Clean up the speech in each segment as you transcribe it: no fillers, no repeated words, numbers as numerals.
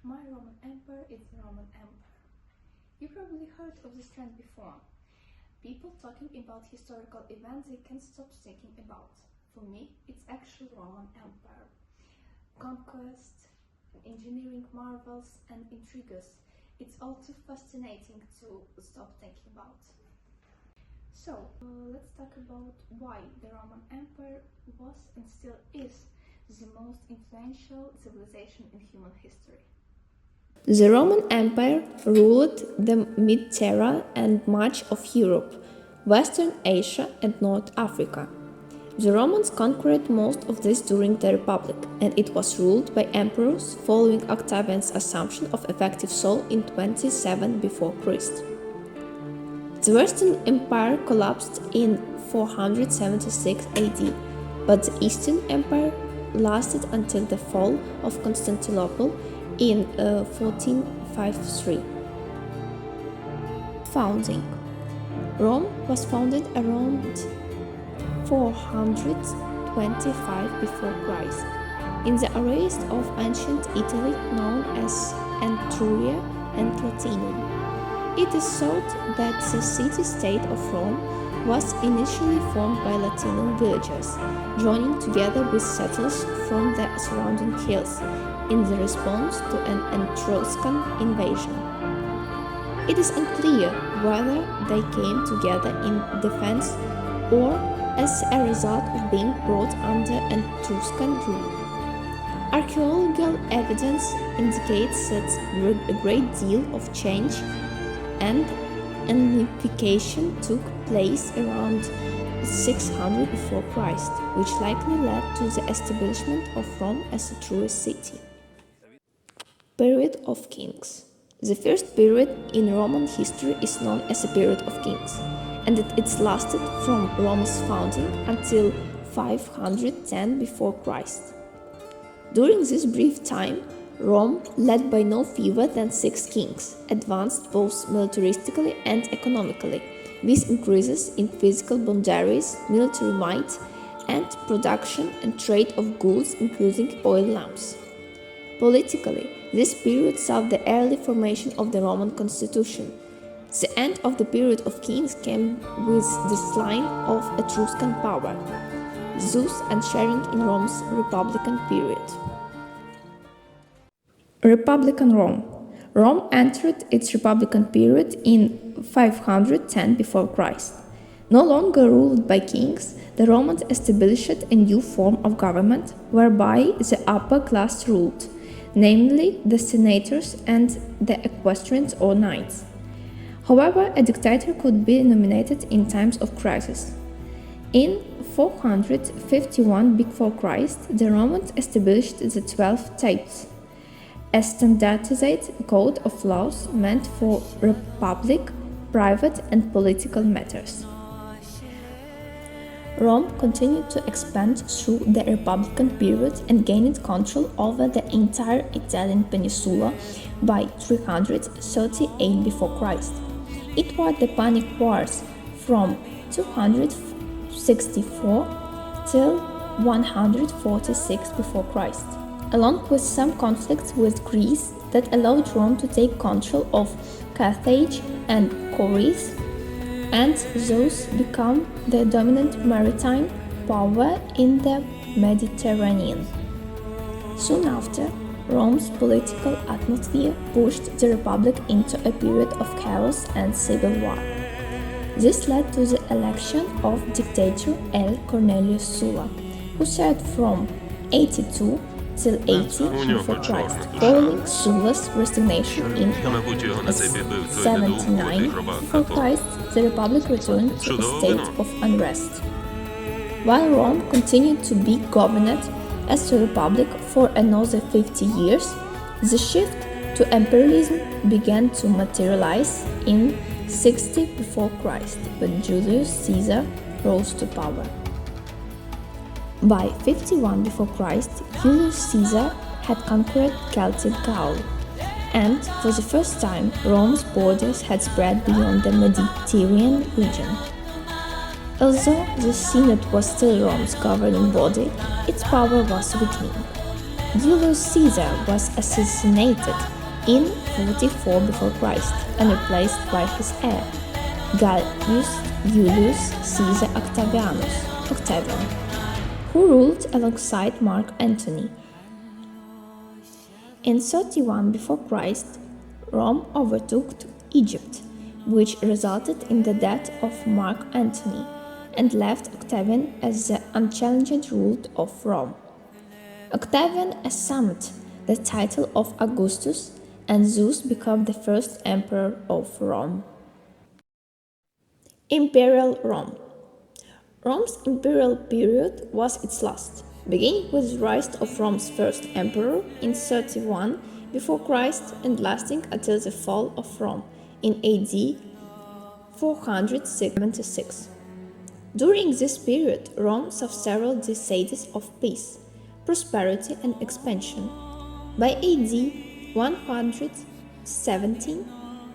My Roman Empire is the Roman Empire. You probably heard of this trend before. People talking about historical events they can't stop thinking about. For me, it's actually Roman Empire. Conquest, engineering marvels and intrigues. It's all too fascinating to stop thinking about. So, let's talk about why the Roman Empire was and still is the most influential civilization in human history. The Roman Empire ruled the Mid-Terra and much of Europe, Western Asia and North Africa. The Romans conquered most of this during the Republic, and it was ruled by emperors following Octavian's assumption of effective soul in 27 before Christ. The Western Empire collapsed in 476 AD, but the Eastern Empire lasted until the fall of Constantinople in 1453. Founding. Rome was founded around 425 before Christ, in the areas of ancient Italy known as Etruria and Latium. It is thought that the city-state of Rome was initially formed by Latino villagers, joining together with settlers from the surrounding hills in the response to an Etruscan invasion. It is unclear whether they came together in defense or as a result of being brought under Etruscan rule. Archaeological evidence indicates that a great deal of change and unification took place around 600 before Christ, which likely led to the establishment of Rome as a true city. Period of Kings. The first period in Roman history is known as a period of kings, and it lasted from Rome's founding until 510 before Christ. During this brief time, Rome, led by no fewer than 6 kings, advanced both militaristically and economically, with increases in physical boundaries, military might, and production and trade of goods, including oil lamps. Politically, this period saw the early formation of the Roman constitution. The end of the period of kings came with the decline of Etruscan power, thus ushering in Rome's Republican period. Republican Rome. Rome entered its Republican period in 510 before Christ. No longer ruled by kings, the Romans established a new form of government whereby the upper class ruled, namely the senators and the equestrians or knights. However, a dictator could be nominated in times of crisis. In 451 before Christ, the Romans established the 12 Tribes, a standardized code of laws meant for republic, private and political matters. Rome continued to expand through the Republican period and gained control over the entire Italian peninsula by 338 before Christ. It was the Punic Wars from 264 till 146 before Christ, along with some conflicts with Greece that allowed Rome to take control of Carthage and Corinth, and thus become the dominant maritime power in the Mediterranean. Soon after, Rome's political atmosphere pushed the Republic into a period of chaos and civil war. This led to the election of dictator L. Cornelius Sulla, who served from 82 till 80 before Christ. Following Sulla's resignation in 79 before Christ, the Republic returned to a state of unrest. While Rome continued to be governed as a republic for another 50 years, the shift to imperialism began to materialize in 60 before Christ, when Julius Caesar rose to power. By 51 before Christ, Julius Caesar had conquered Celtic Gaul, and for the first time, Rome's borders had spread beyond the Mediterranean region. Although the Senate was still Rome's governing body, its power was weakening. Julius Caesar was assassinated in 44 before Christ and replaced by his heir, Gaius Julius Caesar Octavian, who ruled alongside Mark Antony. In 31 before Christ, Rome overtook Egypt, which resulted in the death of Mark Antony and left Octavian as the unchallenged ruler of Rome. Octavian assumed the title of Augustus, and Zeus became the first emperor of Rome. Imperial Rome. Rome's imperial period was its last, beginning with the rise of Rome's first emperor in 31 before Christ and lasting until the fall of Rome in AD 476. During this period, Rome saw several decades of peace, prosperity, and expansion. By AD 117,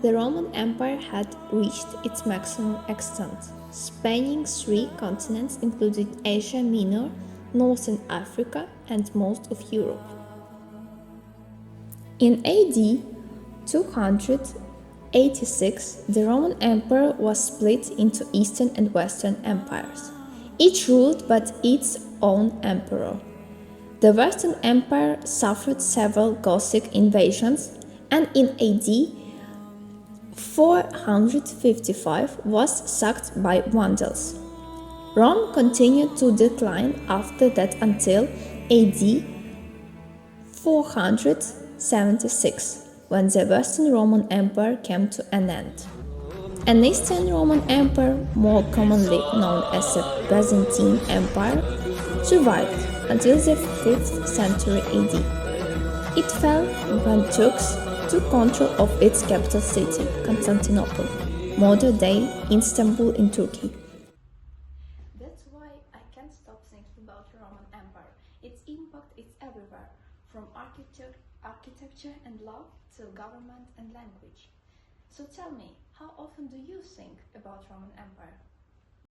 the Roman Empire had reached its maximum extent, spanning 3 continents including Asia Minor, Northern Africa, and most of Europe. In AD 286, the Roman Empire was split into Eastern and Western empires, each ruled by its own emperor. The Western Empire suffered several Gothic invasions and in AD 455 was sacked by Vandals. Rome continued to decline after that until AD 476, when the Western Roman Empire came to an end. An Eastern Roman Empire, more commonly known as the Byzantine Empire, survived until the 5th century AD. It fell when Turks took control of its capital city, Constantinople, modern-day Istanbul in Turkey. That's why I can't stop thinking about the Roman Empire. Its impact is everywhere, from architecture and law to government and language. So tell me, how often do you think about Roman Empire?